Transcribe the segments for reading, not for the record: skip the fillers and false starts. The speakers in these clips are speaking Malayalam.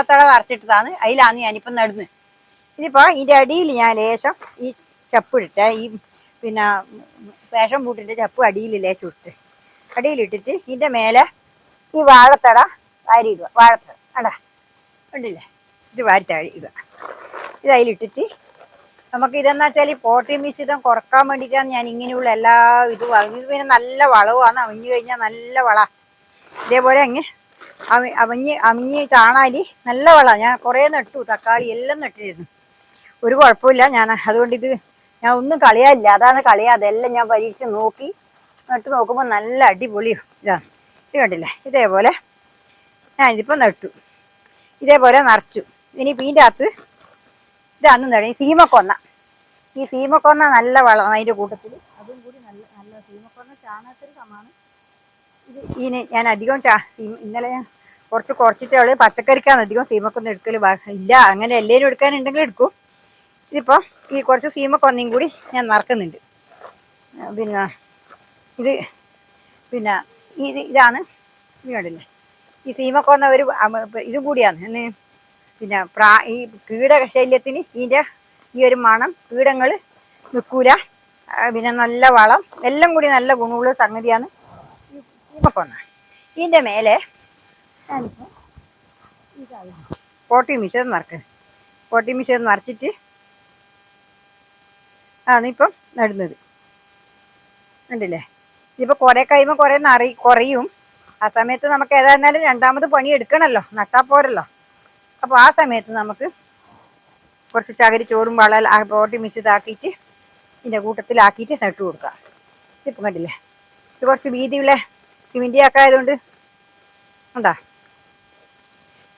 തട നിറച്ചിട്ടതാണ്. അതിലാണ് ഞാനിപ്പം നടുന്നത്. ഇതിപ്പോൾ ഇതിൻ്റെ അടിയിൽ ഞാൻ ലേശം ഈ ചപ്പ് ഇട്ടേ, ഈ പിന്നെ പാഷൻ ഫ്രൂട്ടിൻ്റെ ചപ്പ് അടിയിൽ ലേശം ഇട്ട് അടിയിലിട്ടിട്ട് ഇതിൻ്റെ മേലെ ഈ വാഴത്തട വാരിയിടുക. വാഴത്തട അടാ കണ്ടില്ലേ, ഇത് വാരിത്തഴി ഇടുക. ഇത് അതിലിട്ടിട്ട് നമുക്ക് ഇതെന്ന് വെച്ചാൽ പോട്ടി മിശ്രിതം കുറക്കാൻ വേണ്ടിയിട്ടാണ് ഞാൻ ഇങ്ങനെയുള്ള എല്ലാ ഇതും. ഇത് പിന്നെ നല്ല വളവുമാണ്. അവിഞ്ഞു കഴിഞ്ഞാൽ നല്ല വള. ഇതേപോലെ അങ്ങ് അമിഞ്ഞ് കാണാൽ നല്ല വളമാണ്. ഞാൻ കുറേ നട്ടു, തക്കാളി എല്ലാം നട്ടിരുന്നു, ഒരു കുഴപ്പമില്ല. അതുകൊണ്ട് ഞാൻ ഒന്നും കളയാനില്ല. അതാണ് കളയാതെല്ലാം ഞാൻ പരീക്ഷിച്ച് നോക്കി നട്ട് നോക്കുമ്പോൾ നല്ല അടിപൊളിയും ഇതാണ്. ഇത് കണ്ടില്ലേ, ഇതേപോലെ ഞാനിതിപ്പോൾ നട്ടു, ഇതേപോലെ നിറച്ചു. ഇനി ഇതിൻ്റെ അകത്ത് ഇതാണ് നടി സീമക്കൊന്ന. ഈ സീമക്കൊന്ന നല്ല വളമാണ് അതിൻ്റെ കൂട്ടത്തിൽ. അതും കൂടി നല്ല സീമക്കൊന്ന ചാണകത്തിന് സമാണ്. ഇതിന് ഞാൻ അധികം ഇന്നലെ ഞാൻ കുറച്ചിട്ടേ ഉള്ളൂ. പച്ചക്കറിക്കാണ് അധികം സീമക്കൊന്ന എടുക്കൽ ഇല്ല. അങ്ങനെ എല്ലാവരും എടുക്കാനുണ്ടെങ്കിൽ എടുക്കും. ഇതിപ്പോൾ ഈ കുറച്ച് സീമക്കൊന്നയും കൂടി ഞാൻ നിറക്കുന്നുണ്ട്. പിന്നെ ഇതാണ് ഇത് കണ്ടില്ലേ, ഈ സീമക്കൊന്ന ഒരു ഇതും കൂടിയാണ്. പിന്നെ ഈ കീടശല്യത്തിന് ഇതിൻ്റെ ഈ ഒരു മണം കീടങ്ങൾ നിൽക്കൂല. പിന്നെ നല്ല വളം എല്ലാം കൂടി നല്ല ഗുണമുള്ള സംഗതിയാണ് ഈ സീമക്കൊന്ന. ഇതിൻ്റെ മേലെ ഞാനിപ്പോൾ പോട്ടി മിശ്രിതം നിറക്കുന്നത്. പോട്ടി മിശ്രിതം നിറച്ചിട്ട് ആണ് ഇപ്പം നടുന്നത്. കണ്ടില്ലേ, ഇതിപ്പോൾ കുറേ കഴിയുമ്പോൾ കുറയും. ആ സമയത്ത് നമുക്ക് ഏതായിരുന്നാലും രണ്ടാമത് പണി എടുക്കണമല്ലോ, നട്ടാൽ പോരല്ലോ. അപ്പോൾ ആ സമയത്ത് നമുക്ക് കുറച്ച് ചകിരിച്ചോറും പോട്ടി മിശ്രിതമാക്കിയിട്ട് ഇതിൻ്റെ കൂട്ടത്തിലാക്കിയിട്ട് നട്ടു കൊടുക്കാം. ഇതിപ്പം കണ്ടില്ലേ, ഇത് കുറച്ച് വീതിയുള്ള സിമെൻറ്റിയൊക്കെ ആയതുകൊണ്ട് ഉണ്ടാ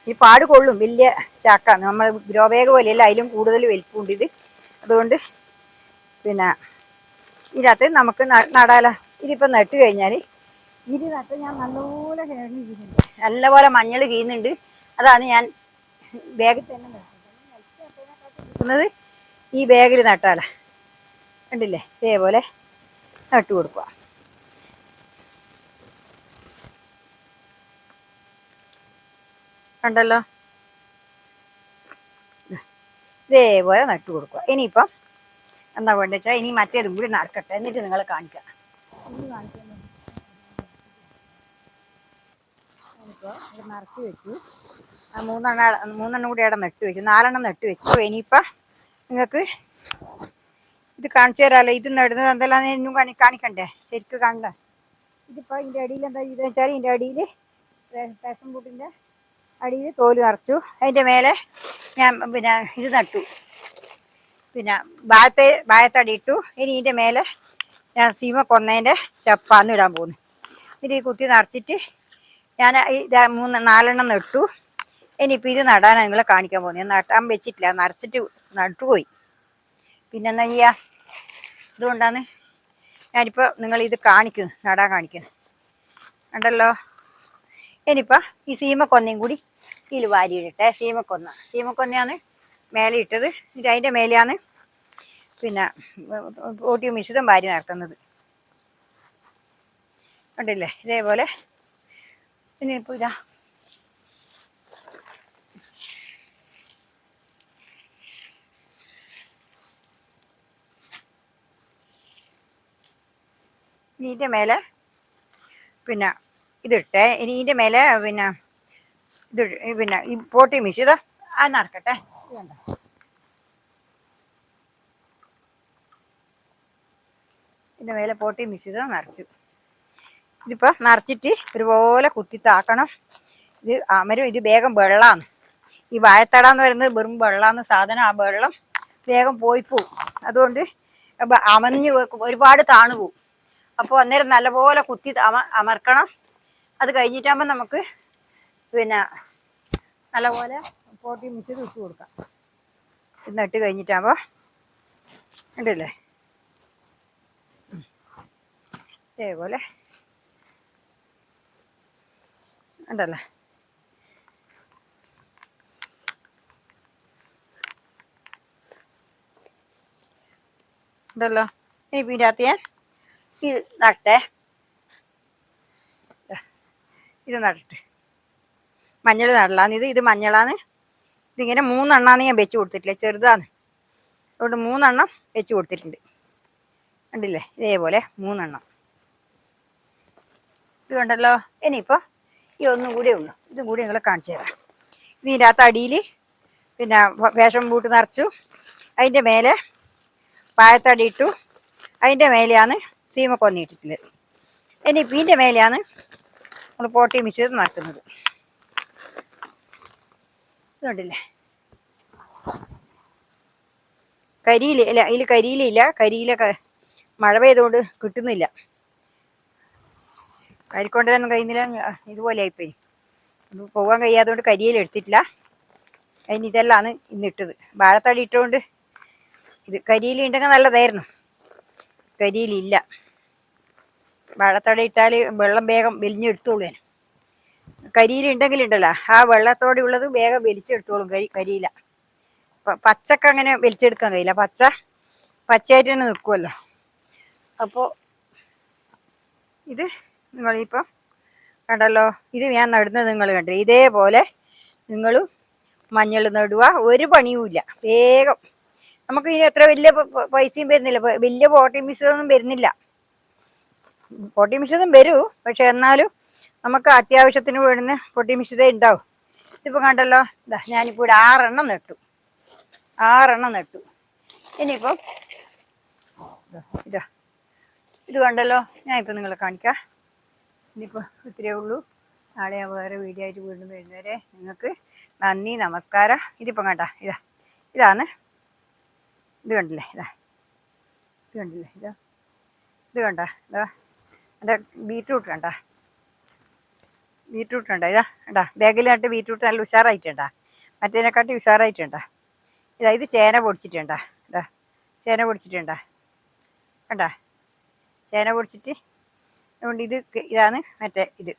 ഈ പാട് കൊള്ളും. വലിയ ചാക്കാണ്, നമ്മൾ ഗ്രോ ബാഗ് പോലെയല്ല, അതിലും കൂടുതൽ വലിപ്പമുണ്ട് ഇത്. അതുകൊണ്ട് പിന്നെ ഇതിനകത്ത് നമുക്ക് നടാലോ. ഇതിപ്പം നട്ട് കഴിഞ്ഞാൽ ഇത് നട്ട് ഞാൻ നല്ലപോലെ കിഴങ്ങ് ചെയ്യുന്നുണ്ട്, നല്ലപോലെ മഞ്ഞൾ ചെയ്യുന്നുണ്ട്. അതാണ് ഞാൻ ബാഗിൽ തന്നെ നട്ടത്. ഈ ബാഗിൽ നട്ടാല കണ്ടില്ലേ, ഇതേപോലെ നട്ടു കൊടുക്കുക. കണ്ടല്ലോ, ഇതേപോലെ നട്ടു കൊടുക്കുക. ഇനിയിപ്പം എന്താ വേണ്ടത് വെച്ചാൽ ഇനി മറ്റേതും കൂടി നടക്കട്ടെ, എന്നിട്ട് നിങ്ങൾ കാണിക്കാം. ഇപ്പോൾ ഇത് നിറച്ച് വെച്ചു. മൂന്നെണ്ണം കൂടി അവിടെ നട്ട് വെച്ചു, 4 നട്ട് വെച്ചു. ഇനിയിപ്പം നിങ്ങൾക്ക് ഇത് കാണിച്ചു തരാമല്ലോ. ഇത് നടുന്നത് എന്തെല്ലാം ഇന്നും കാണിക്കണ്ടേ, ശരിക്ക് കാണണ്ടേ. ഇതിപ്പോൾ ഇതിൻ്റെ അടിയിൽ എന്താ ചെയ്തെന്ന് വെച്ചാൽ ഇതിൻ്റെ അടിയിൽ പാഷൻ ഫ്രൂട്ടിൻ്റെ അടിയിൽ തോല് നിറച്ചു. അതിൻ്റെ മേലെ ഞാൻ പിന്നെ ഇത് നട്ടു, പിന്നെ വാഴത്തടി ഇട്ടു. ഇനി ഇതിൻ്റെ മേലെ ഞാൻ സീമക്കൊന്നേൻ്റെ ചപ്പാന്ന് ഇടാൻ പോകുന്നു. ഇത് കുത്തി നിറച്ചിട്ട് ഞാൻ ഈ 4 നട്ടു. ഇനിയിപ്പോൾ ഇത് നടാനാണ് നിങ്ങളെ കാണിക്കാൻ പോകുന്നത്. ഞാൻ നട്ടാൻ വെച്ചിട്ടില്ല, നിറച്ചിട്ട് നട്ടുപോയി. പിന്നെ എന്താ ചെയ്യുക, ഇതുകൊണ്ടാണ് ഞാനിപ്പോൾ നിങ്ങളിത് കാണിക്കുന്നത്, നടാൻ കാണിക്കുന്നത്. കണ്ടല്ലോ, ഇനിയിപ്പോൾ ഈ സീമക്കൊന്നയും കൂടി ഇതിൽ വാരിയിടട്ടെ. സീമക്കൊന്നയാണ് മേലെ ഇട്ടത്. എന്നിട്ട് അതിൻ്റെ മേലെയാണ് പിന്നെ പോട്ടി മിശ്രിതം വാരി നടത്തുന്നത്. കണ്ടില്ലേ, ഇതേപോലെ. ഇനിയിപ്പോൾ ഇതാ ഇതിൻ്റെ മേലെ പിന്നെ ഇതിട്ടെ. ഇനി ഇതിൻ്റെ മേലെ പിന്നെ ഈ പോട്ടി മിശ്രിതം അത് നടക്കട്ടെ. വേണ്ട, ഇതിൻ്റെ മേലെ പോട്ടി മിശ്രിതം നിറച്ചു. ഇതിപ്പോൾ നിറച്ചിട്ട് ഒരുപോലെ കുത്തിത്താക്കണം. ഇത് വേഗം വെള്ളമാണ്. ഈ വാഴത്തടാന്ന് പറയുന്നത് വെറും വെള്ളമാണ് സാധനം. ആ വെള്ളം വേഗം പോവും. അതുകൊണ്ട് അമഞ്ഞ് ഒരുപാട് താണു പോവും. അപ്പോൾ അന്നേരം നല്ലപോലെ കുത്തി അമർക്കണം. അത് കഴിഞ്ഞിട്ടാകുമ്പോൾ നമുക്ക് പിന്നെ നല്ലപോലെ പോട്ടി മിശ്രിതം ഇട്ട് കൊടുക്കാം. ഇത് നട്ട് കഴിഞ്ഞിട്ടാകുമ്പോൾ ഉണ്ടല്ലേ, ഇതേപോലെ ഉണ്ടല്ലേ. ഉണ്ടല്ലോ. ഇനി ഇതിനകത്ത് ഞാൻ ഇത് നട്ടേ, ഇത് നട്ടിട്ട് മഞ്ഞൾ നടലാന്ന്. ഇത് മഞ്ഞളാണ്. ഇതിങ്ങനെ 3 എണ്ണമാണ് ഞാൻ വെച്ച് കൊടുത്തിട്ടില്ല, ചെറുതാണ്. അതുകൊണ്ട് 3 എണ്ണം വെച്ച് കൊടുത്തിട്ടുണ്ട്. കണ്ടില്ലേ, ഇതേപോലെ 3 എണ്ണം. ഇത് കണ്ടല്ലോ. ഇനിയിപ്പോൾ ഈ ഒന്നും കൂടെ ഉള്ളൂ, ഇതും കൂടി നിങ്ങളെ കാണിച്ചു തരാം. ഇതിൻ്റെ അകത്ത് അടിയിൽ പിന്നെ ഫാഷൻ ബൂട്ട് നിറച്ചു, അതിൻ്റെ മേലെ പായത്തടി ഇട്ടു, അതിൻ്റെ മേലെയാണ് സീമക്കൊന്നി ഇട്ടിട്ടുള്ളത്. ഇനിയിപ്പോൾ ഇതിൻ്റെ മേലെയാണ് നമ്മൾ പോട്ടി മിശ്രിതം നടത്തുന്നത്. ഇതുകൊണ്ടില്ലേ, കരിയില ഇല്ല, അതിൽ കരിയിലില്ല. കരിയില മഴ പെയ്തുകൊണ്ട് കിട്ടുന്നില്ല, കരിക്കൊണ്ടൊന്നും കഴിയുന്നില്ല. ഇതുപോലെ ആയിപ്പോയി, പോകാൻ കഴിയാത്തതുകൊണ്ട് കരിയില എടുത്തിട്ടില്ല. അതിന് ഇതെല്ലാമാണ് ഇന്നിട്ടത്. വാഴത്തടി ഇട്ടുകൊണ്ട് ഇത് കരിയില ഉണ്ടെങ്കിൽ നല്ലതായിരുന്നു, കരിയിലില്ല. വാഴത്തടി ഇട്ടാൽ വെള്ളം വേഗം വലിഞ്ഞെടുത്തോളൂ. ഞാൻ കരിയില ഉണ്ടെങ്കിലുണ്ടല്ലോ, ആ വെള്ളത്തോടെ ഉള്ളത് വേഗം വലിച്ചെടുത്തോളും കരിയില. പച്ചക്ക് അങ്ങനെ വലിച്ചെടുക്കാൻ കഴിയില്ല, പച്ചയായിട്ട് തന്നെ നിൽക്കുമല്ലോ. അപ്പോൾ ഇത് നിങ്ങളിപ്പം കണ്ടല്ലോ, ഇത് ഞാൻ നടുന്നത് നിങ്ങൾ കണ്ടു. ഇതേപോലെ നിങ്ങളും മഞ്ഞൾ നടുക, ഒരു പണിയുമില്ല. വേഗം നമുക്ക് ഇനി എത്ര വലിയ പൈസയും വരുന്നില്ല, വലിയ പോട്ടി മിശ്രിതമൊന്നും വരുന്നില്ല. പോട്ടി മിശ്രിതം വരൂ, പക്ഷെ എന്നാലും നമുക്ക് അത്യാവശ്യത്തിന് വേണ്ടുന്ന പൊട്ടി മിശ്രിതം ഉണ്ടാവും. ഇതിപ്പോൾ കണ്ടല്ലോ, ഇതാ ഞാനിപ്പോൾ ഇവിടെ 6 എണ്ണം നട്ടു. ഇനിയിപ്പം ഇതാ ഇത് കണ്ടല്ലോ, ഞാനിപ്പോൾ നിങ്ങളെ കാണിക്കാം. ഇനിയിപ്പോൾ ഇത്രയേ ഉള്ളൂ. നാളെ ഞാൻ വേറെ വീഡിയോ ആയിട്ട് വീണ്ടും വരുന്നവരെ നിങ്ങൾക്ക് നന്ദി, നമസ്കാരം. ഇതിപ്പം കണ്ട ഇതാണ്, ഇത് കണ്ടില്ലേ, ഇത് കണ്ടില്ലേ, ഇത് കണ്ട, എൻ്റെ ബീറ്റ്റൂട്ട് കണ്ട, ഇതാ കണ്ടാ, ബാഗിൽ നട്ട് ബീറ്റ്റൂട്ട് നല്ല ഉഷാറായിട്ടുണ്ടാ, മറ്റേതിനെക്കാട്ടി ഉഷാറായിട്ടുണ്ടാ. ഇത് ചേന പൊടിച്ചിട്ടുണ്ടാ, ചേന പൊടിച്ചിട്ടുണ്ടാ, കണ്ടാ, ചേന പൊടിച്ചിട്ട്. അതുകൊണ്ട് ഇതാണ് മറ്റേ ഇത്.